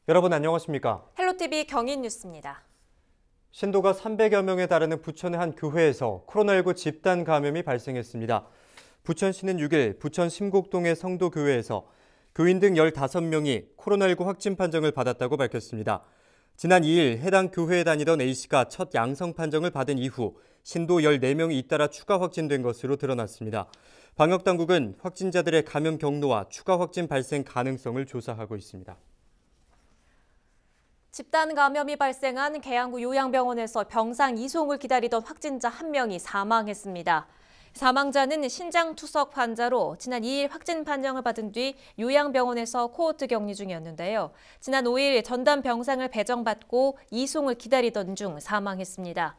여러분 안녕하십니까? 헬로티비 경인뉴스입니다. 신도가 300여 명에 달하는 부천의 한 교회에서 코로나19 집단 감염이 발생했습니다. 부천시는 6일 부천 심곡동의 성도교회에서 교인 등 15명이 코로나19 확진 판정을 받았다고 밝혔습니다. 지난 2일 해당 교회에 다니던 A씨가 첫 양성 판정을 받은 이후 신도 14명이 잇따라 추가 확진된 것으로 드러났습니다. 방역당국은 확진자들의 감염 경로와 추가 확진 발생 가능성을 조사하고 있습니다. 집단 감염이 발생한 계양구 요양병원에서 병상 이송을 기다리던 확진자 1명이 사망했습니다. 사망자는 신장투석 환자로 지난 2일 확진 판정을 받은 뒤 요양병원에서 코호트 격리 중이었는데요. 지난 5일 전담 병상을 배정받고 이송을 기다리던 중 사망했습니다.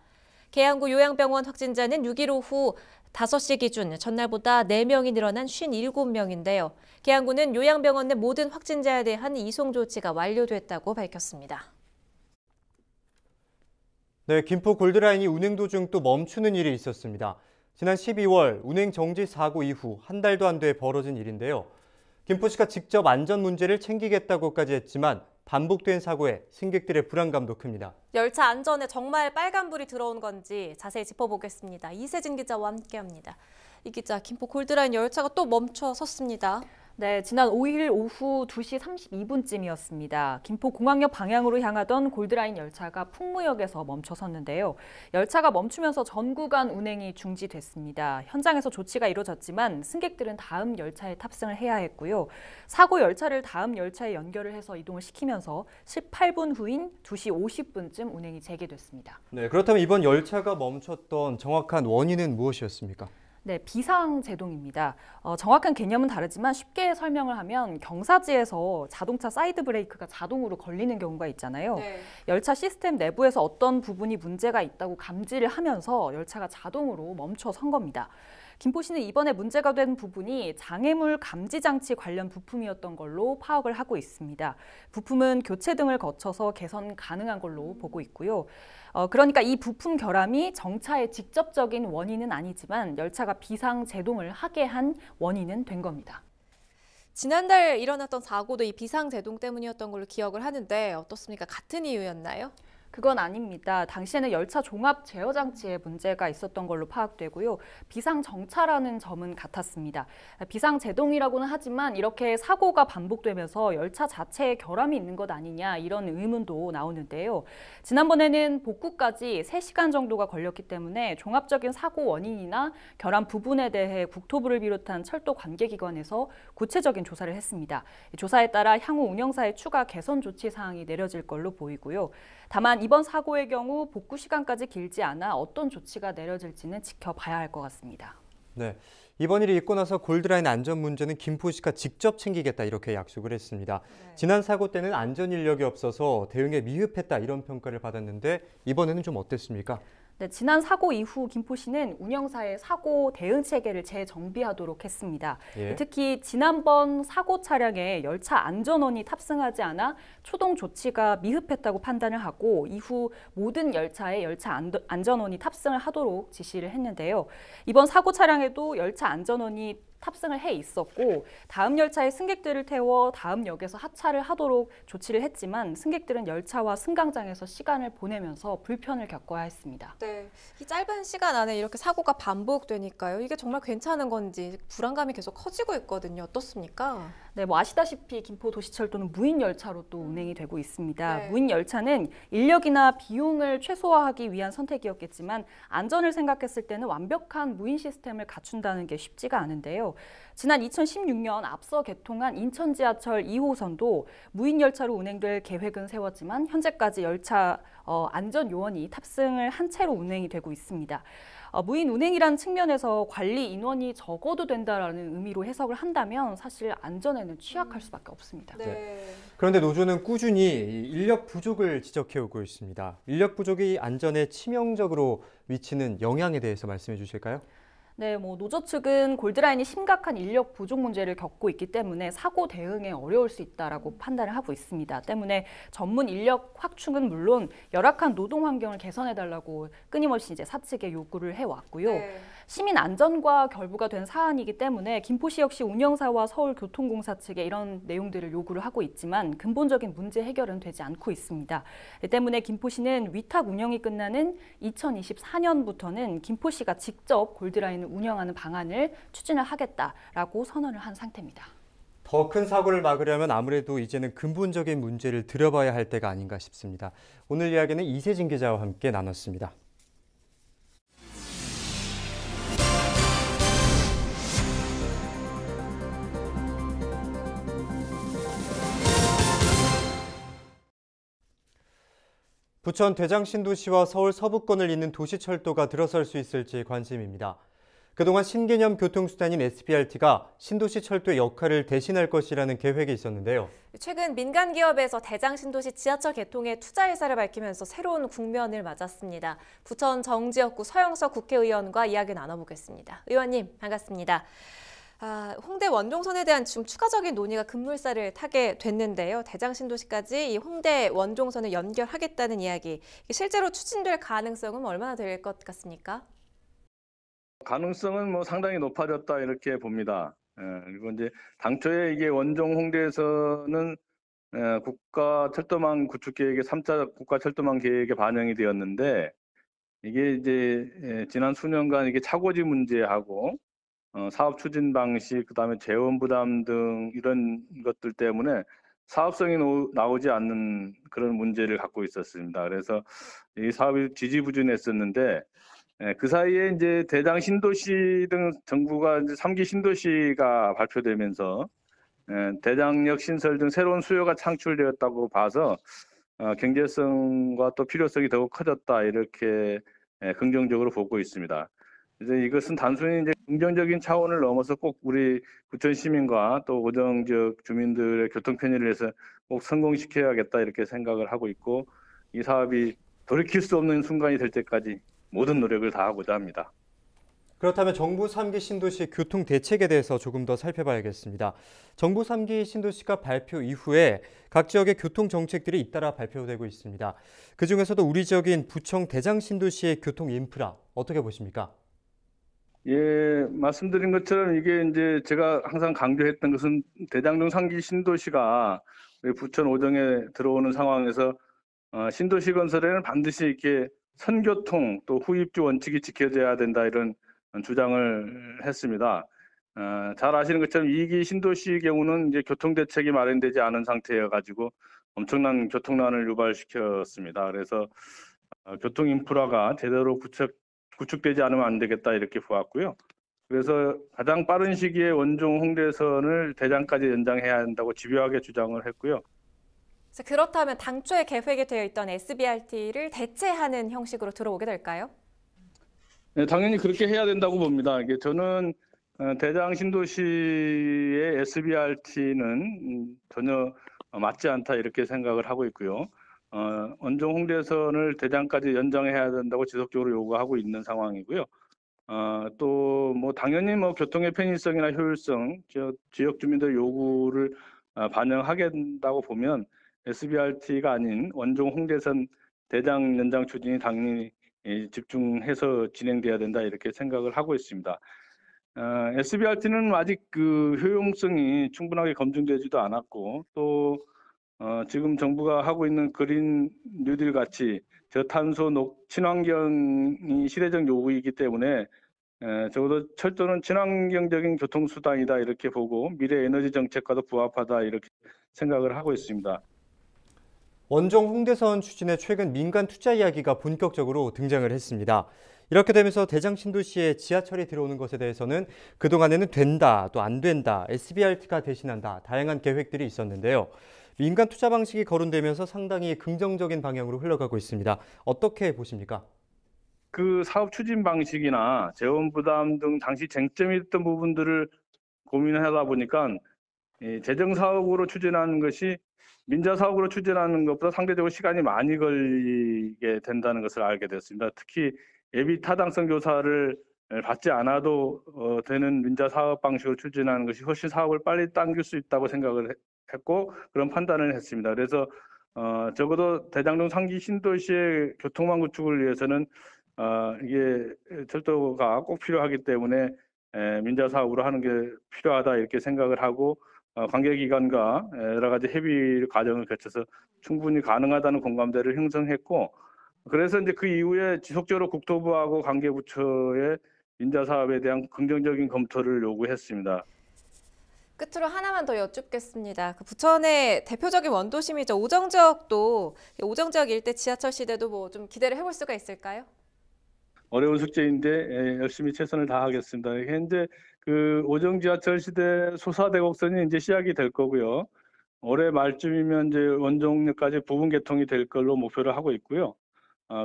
계양구 요양병원 확진자는 6일 오후 5시 기준 전날보다 4명이 늘어난 57명인데요. 계양구는 요양병원 내 모든 확진자에 대한 이송 조치가 완료됐다고 밝혔습니다. 네, 김포 골드라인이 운행 도중 또 멈추는 일이 있었습니다. 지난 12월 운행 정지 사고 이후 한 달도 안 돼 벌어진 일인데요. 김포시가 직접 안전 문제를 챙기겠다고까지 했지만 반복된 사고에 승객들의 불안감도 큽니다. 열차 안전에 정말 빨간불이 들어온 건지 자세히 짚어보겠습니다. 이세진 기자와 함께합니다. 이 기자, 김포 골드라인 열차가 또 멈춰 섰습니다. 네, 지난 5일 오후 2시 32분쯤이었습니다. 김포공항역 방향으로 향하던 골드라인 열차가 풍무역에서 멈춰 섰는데요. 열차가 멈추면서 전 구간 운행이 중지됐습니다. 현장에서 조치가 이루어졌지만 승객들은 다음 열차에 탑승을 해야 했고요. 사고 열차를 다음 열차에 연결을 해서 이동을 시키면서 18분 후인 2시 50분쯤 운행이 재개됐습니다. 네, 그렇다면 이번 열차가 멈췄던 정확한 원인은 무엇이었습니까? 네, 비상제동입니다. 정확한 개념은 다르지만 쉽게 설명을 하면 경사지에서 자동차 사이드 브레이크가 자동으로 걸리는 경우가 있잖아요. 네. 열차 시스템 내부에서 어떤 부분이 문제가 있다고 감지를 하면서 열차가 자동으로 멈춰 선 겁니다. 김포시는 이번에 문제가 된 부분이 장애물 감지 장치 관련 부품이었던 걸로 파악을 하고 있습니다. 부품은 교체 등을 거쳐서 개선 가능한 걸로 보고 있고요. 그러니까 이 부품 결함이 정차의 직접적인 원인은 아니지만 열차가 비상 제동을 하게 한 원인은 된 겁니다. 지난달 일어났던 사고도 이 비상제동 때문이었던 걸로 기억을 하는데 어떻습니까? 같은 이유였나요? 그건 아닙니다. 당시에는 열차 종합 제어 장치에 문제가 있었던 걸로 파악되고요. 비상 정차라는 점은 같았습니다. 비상 제동이라고는 하지만 이렇게 사고가 반복되면서 열차 자체에 결함이 있는 것 아니냐 이런 의문도 나오는데요. 지난번에는 복구까지 3시간 정도가 걸렸기 때문에 종합적인 사고 원인이나 결함 부분에 대해 국토부를 비롯한 철도 관계기관에서 구체적인 조사를 했습니다. 조사에 따라 향후 운영사의 추가 개선 조치 사항이 내려질 걸로 보이고요. 다만 이번 사고의 경우 복구 시간까지 길지 않아 어떤 조치가 내려질지는 지켜봐야 할 것 같습니다. 네, 이번 일이 있고 나서 골드라인 안전 문제는 김포시가 직접 챙기겠다 이렇게 약속을 했습니다. 네. 지난 사고 때는 안전 인력이 없어서 대응에 미흡했다 이런 평가를 받았는데 이번에는 좀 어땠습니까? 네, 지난 사고 이후 김포시는 운영사의 사고 대응 체계를 재정비하도록 했습니다. 예. 특히 지난번 사고 차량에 열차 안전원이 탑승하지 않아 초동 조치가 미흡했다고 판단을 하고 이후 모든 열차에 열차 안전원이 탑승을 하도록 지시를 했는데요. 이번 사고 차량에도 열차 안전원이 탑승을 해 있었고 다음 열차에 승객들을 태워 다음 역에서 하차를 하도록 조치를 했지만 승객들은 열차와 승강장에서 시간을 보내면서 불편을 겪어야 했습니다. 네, 이 짧은 시간 안에 이렇게 사고가 반복되니까요. 이게 정말 괜찮은 건지 불안감이 계속 커지고 있거든요. 어떻습니까? 네, 아시다시피 김포도시철도는 무인 열차로 또 운행이 되고 있습니다. 네. 무인 열차는 인력이나 비용을 최소화하기 위한 선택이었겠지만 안전을 생각했을 때는 완벽한 무인 시스템을 갖춘다는 게 쉽지가 않은데요. 지난 2016년 앞서 개통한 인천 지하철 2호선도 무인 열차로 운행될 계획은 세웠지만 현재까지 열차 안전 요원이 탑승을 한 채로 운행이 되고 있습니다. 무인 운행이라는 측면에서 관리 인원이 적어도 된다라는 의미로 해석을 한다면 사실 안전에는 취약할 수밖에 없습니다. 네. 그런데 노조는 꾸준히 인력 부족을 지적해오고 있습니다. 인력 부족이 안전에 치명적으로 미치는 영향에 대해서 말씀해 주실까요? 네, 노조 측은 골드라인이 심각한 인력 부족 문제를 겪고 있기 때문에 사고 대응에 어려울 수 있다라고 판단을 하고 있습니다. 때문에 전문 인력 확충은 물론 열악한 노동 환경을 개선해달라고 끊임없이 이제 사측에 요구를 해왔고요. 네. 시민 안전과 결부가 된 사안이기 때문에 김포시 역시 운영사와 서울교통공사 측에 이런 내용들을 요구를 하고 있지만 근본적인 문제 해결은 되지 않고 있습니다. 때문에 김포시는 위탁 운영이 끝나는 2024년부터는 김포시가 직접 골드라인을 운영하는 방안을 추진을 하겠다라고 선언을 한 상태입니다. 더 큰 사고를 막으려면 아무래도 이제는 근본적인 문제를 들여봐야 할 때가 아닌가 싶습니다. 오늘 이야기는 이세진 기자와 함께 나눴습니다. 부천 대장신도시와 서울 서부권을 잇는 도시철도가 들어설 수 있을지 관심입니다. 그동안 신개념 교통수단인 SBRT가 신도시 철도의 역할을 대신할 것이라는 계획이 있었는데요. 최근 민간 기업에서 대장신도시 지하철 개통에 투자 의사를 밝히면서 새로운 국면을 맞았습니다. 부천 정지역구 서영석 국회의원과 이야기 나눠보겠습니다. 의원님, 반갑습니다. 홍대 원종선에 대한 좀 추가적인 논의가 급물살을 타게 됐는데요. 대장신도시까지 이 홍대 원종선을 연결하겠다는 이야기, 실제로 추진될 가능성은 얼마나 될 것 같습니까? 가능성은 뭐 상당히 높아졌다 이렇게 봅니다. 그리고 이제 당초에 이게 원종 홍대에서는 국가 철도망 구축 계획의 3차 국가 철도망 계획에 반영이 되었는데 이게 이제 지난 수년간 이게 차고지 문제하고 사업 추진 방식, 그다음에 재원 부담 등 이런 것들 때문에 사업성이 나오지 않는 그런 문제를 갖고 있었습니다. 그래서 이 사업이 지지부진했었는데 그 사이에 이제 대장 신도시 등 정부가 이제 3기 신도시가 발표되면서 대장역 신설 등 새로운 수요가 창출되었다고 봐서 경제성과 또 필요성이 더욱 커졌다 이렇게 긍정적으로 보고 있습니다. 이제 이것은 단순히 이제 긍정적인 차원을 넘어서 꼭 우리 부천 시민과 또 오정 지역 주민들의 교통 편의를 위해서 꼭 성공시켜야겠다 이렇게 생각을 하고 있고 이 사업이 돌이킬 수 없는 순간이 될 때까지 모든 노력을 다하고자 합니다. 그렇다면 정부 3기 신도시 교통 대책에 대해서 조금 더 살펴봐야겠습니다. 정부 3기 신도시가 발표 이후에 각 지역의 교통 정책들이 잇따라 발표되고 있습니다. 그중에서도 우리 지역인 부천 대장 신도시의 교통 인프라 어떻게 보십니까? 예, 말씀드린 것처럼 이게 이제 제가 항상 강조했던 것은 대장동 3기 신도시가 부천 오정에 들어오는 상황에서 신도시 건설에는 반드시 이렇게 선교통 또 후입주 원칙이 지켜져야 된다 이런 주장을 했습니다. 잘 아시는 것처럼 2기 신도시의 경우는 이제 교통 대책이 마련되지 않은 상태여 가지고 엄청난 교통난을 유발시켰습니다. 그래서 교통 인프라가 제대로 구축되지 않으면 안 되겠다 이렇게 보았고요. 그래서 가장 빠른 시기에 원종 홍대선을 대장까지 연장해야 한다고 집요하게 주장을 했고요. 그렇다면 당초에 계획이 되어 있던 SBRT를 대체하는 형식으로 들어오게 될까요? 네, 당연히 그렇게 해야 된다고 봅니다. 이게 저는 대장 신도시의 SBRT는 전혀 맞지 않다 이렇게 생각을 하고 있고요. 원종 홍대선을 대장까지 연장해야 된다고 지속적으로 요구하고 있는 상황이고요. 또 뭐 당연히 뭐 교통의 편의성이나 효율성, 지역 주민들 요구를 반영하게 된다고 보면 SBRT가 아닌 원종 홍대선 대장 연장 추진이 당연히 집중해서 진행돼야 된다 이렇게 생각을 하고 있습니다. SBRT는 아직 그 효용성이 충분하게 검증되지도 않았고 또 지금 정부가 하고 있는 그린 뉴딜 같이 저탄소 친환경이 시대적 요구이기 때문에 적어도 철도는 친환경적인 교통수단이다 이렇게 보고 미래 에너지 정책과도 부합하다 이렇게 생각을 하고 있습니다. 원종 홍대선 추진에 최근 민간 투자 이야기가 본격적으로 등장을 했습니다. 이렇게 되면서 대장 신도시에 지하철이 들어오는 것에 대해서는 그동안에는 된다, 또 안 된다, SBRT가 대신한다, 다양한 계획들이 있었는데요. 민간 투자 방식이 거론되면서 상당히 긍정적인 방향으로 흘러가고 있습니다. 어떻게 보십니까? 그 사업 추진 방식이나 재원 부담 등 당시 쟁점이 있던 부분들을 고민하다 보니까 재정 사업으로 추진하는 것이 민자 사업으로 추진하는 것보다 상대적으로 시간이 많이 걸리게 된다는 것을 알게 됐습니다. 특히 예비 타당성 조사를 받지 않아도 되는 민자 사업 방식으로 추진하는 것이 훨씬 사업을 빨리 당길 수 있다고 생각을 했고 그런 판단을 했습니다. 그래서 적어도 대장동 3기 신도시의 교통망 구축을 위해서는 이게 철도가 꼭 필요하기 때문에 민자 사업으로 하는 게 필요하다 이렇게 생각을 하고 관계기관과 여러 가지 협의 과정을 거쳐서 충분히 가능하다는 공감대를 형성했고 그래서 이제 그 이후에 지속적으로 국토부하고 관계부처의 민자 사업에 대한 긍정적인 검토를 요구했습니다. 끝으로 하나만 더 여쭙겠습니다. 그 부천의 대표적인 원도심이죠. 오정지역도 오정지역 일대 지하철 시대도 뭐 좀 기대를 해볼 수가 있을까요? 어려운 숙제인데 열심히 최선을 다하겠습니다. 현재 그 오정 지하철 시대 소사대곡선이 이제 시작이 될 거고요. 올해 말쯤이면 이제 원종역까지 부분 개통이 될 걸로 목표를 하고 있고요.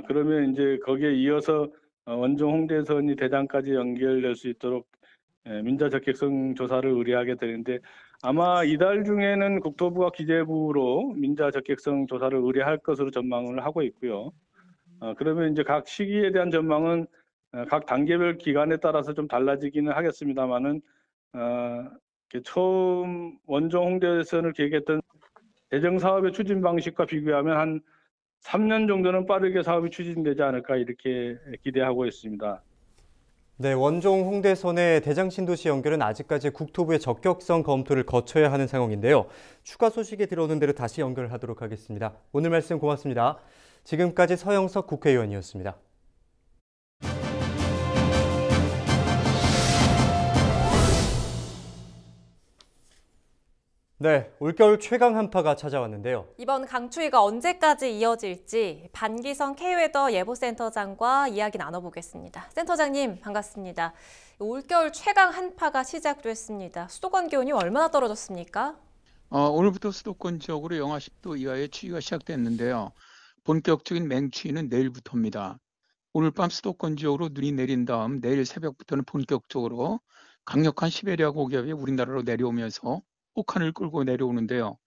그러면 이제 거기에 이어서 원종 홍대선이 대장까지 연결될 수 있도록 민자 적격성 조사를 의뢰하게 되는데 아마 이달 중에는 국토부와 기재부로 민자 적격성 조사를 의뢰할 것으로 전망을 하고 있고요. 그러면 이제 각 시기에 대한 전망은 각 단계별 기간에 따라서 좀 달라지기는 하겠습니다만은 처음 원종 홍대선을 계획했던 대정 사업의 추진 방식과 비교하면 한 3년 정도는 빠르게 사업이 추진되지 않을까 이렇게 기대하고 있습니다. 네, 원종 홍대선의 대장 신도시 연결은 아직까지 국토부의 적격성 검토를 거쳐야 하는 상황인데요. 추가 소식이 들어오는 대로 다시 연결하도록 하겠습니다. 오늘 말씀 고맙습니다. 지금까지 서영석 국회의원이었습니다. 네, 올겨울 최강 한파가 찾아왔는데요. 이번 강추위가 언제까지 이어질지 반기성 K웨더 예보센터장과 이야기 나눠보겠습니다. 센터장님 반갑습니다. 올겨울 최강 한파가 시작됐습니다. 수도권 기온이 얼마나 떨어졌습니까? 오늘부터 수도권 지역으로 영하 10도 이하의 추위가 시작됐는데요. 본격적인 맹추위는 내일부터입니다. 오늘 밤 수도권 지역으로 눈이 내린 다음 내일 새벽부터는 본격적으로 강력한 시베리아 고기압이 우리나라로 내려오면서 혹한을 끌고 내려오는데요.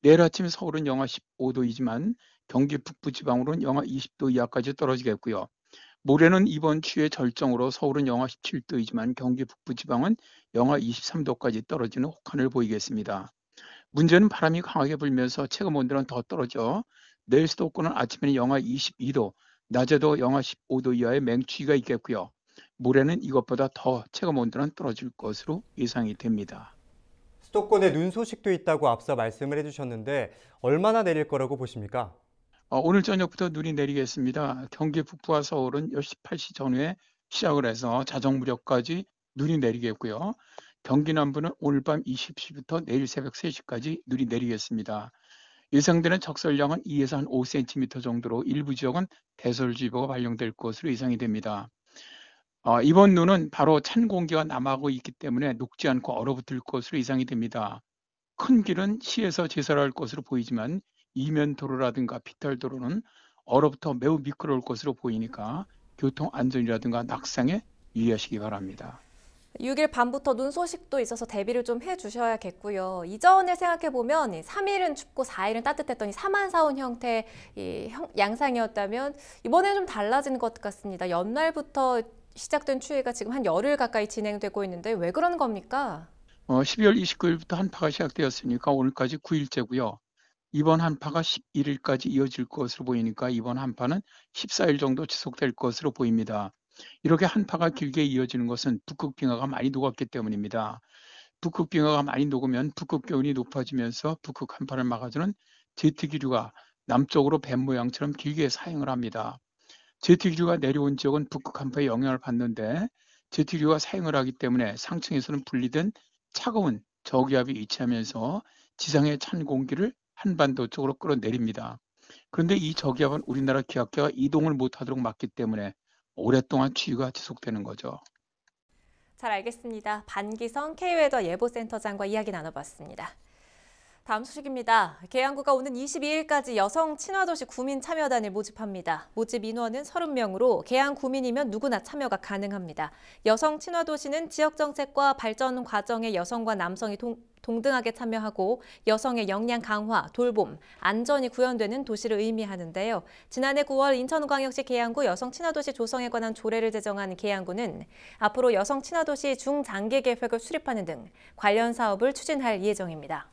내일 아침 서울은 영하 15도이지만 경기 북부 지방으로는 영하 20도 이하까지 떨어지겠고요. 모레는 이번 추위의 절정으로 서울은 영하 17도이지만 경기 북부 지방은 영하 23도까지 떨어지는 혹한을 보이겠습니다. 문제는 바람이 강하게 불면서 체감 온도는 더 떨어져 내일 수도권은 아침에는 영하 22도, 낮에도 영하 15도 이하의 맹추위가 있겠고요. 모레는 이것보다 더 체감 온도는 떨어질 것으로 예상이 됩니다. 수도권에 눈 소식도 있다고 앞서 말씀을 해주셨는데 얼마나 내릴 거라고 보십니까? 오늘 저녁부터 눈이 내리겠습니다. 경기 북부와 서울은 10시 8시 전후에 시작을 해서 자정 무렵까지 눈이 내리겠고요. 경기 남부는 오늘 밤 20시부터 내일 새벽 3시까지 눈이 내리겠습니다. 예상되는 적설량은 2에서 한 5cm 정도로 일부 지역은 대설주의보가 발령될 것으로 예상이 됩니다. 이번 눈은 바로 찬 공기가 남하고 있기 때문에 녹지 않고 얼어붙을 것으로 예상이 됩니다. 큰 길은 시에서 제설할 것으로 보이지만 이면도로라든가 비탈도로는 얼어붙어 매우 미끄러울 것으로 보이니까 교통안전이라든가 낙상에 유의하시기 바랍니다. 6일 밤부터 눈 소식도 있어서 대비를 좀 해주셔야겠고요. 이전에 생각해보면 3일은 춥고 4일은 따뜻했더니 사만사온 형태의 양상이었다면 이번에는 좀 달라진 것 같습니다. 연말부터 시작된 추위가 지금 한 열흘 가까이 진행되고 있는데 왜 그런 겁니까? 12월 29일부터 한파가 시작되었으니까 오늘까지 9일째고요. 이번 한파가 11일까지 이어질 것으로 보이니까 이번 한파는 14일 정도 지속될 것으로 보입니다. 이렇게 한파가 길게 이어지는 것은 북극빙하가 많이 녹았기 때문입니다. 북극빙하가 많이 녹으면 북극 기온이 높아지면서 북극 한파를 막아주는 제트기류가 남쪽으로 뱀 모양처럼 길게 사행을 합니다. 제트기류가 내려온 지역은 북극 한파의 영향을 받는데 제트기류가 사행을 하기 때문에 상층에서는 분리된 차가운 저기압이 이치하면서 지상의 찬 공기를 한반도 쪽으로 끌어내립니다. 그런데 이 저기압은 우리나라 기압계가 이동을 못하도록 막기 때문에 오랫동안 추위가 지속되는 거죠. 잘 알겠습니다. 반기성 K웨더 예보센터장과 이야기 나눠봤습니다. 다음 소식입니다. 계양구가 오는 22일까지 여성 친화도시 구민 참여단을 모집합니다. 모집 인원은 30명으로 계양 구민이면 누구나 참여가 가능합니다. 여성 친화도시는 지역 정책과 발전 과정에 여성과 남성이 동등하게 참여하고 여성의 역량 강화, 돌봄, 안전이 구현되는 도시를 의미하는데요. 지난해 9월 인천광역시 계양구 여성 친화도시 조성에 관한 조례를 제정한 계양구는 앞으로 여성 친화도시 중장기 계획을 수립하는 등 관련 사업을 추진할 예정입니다.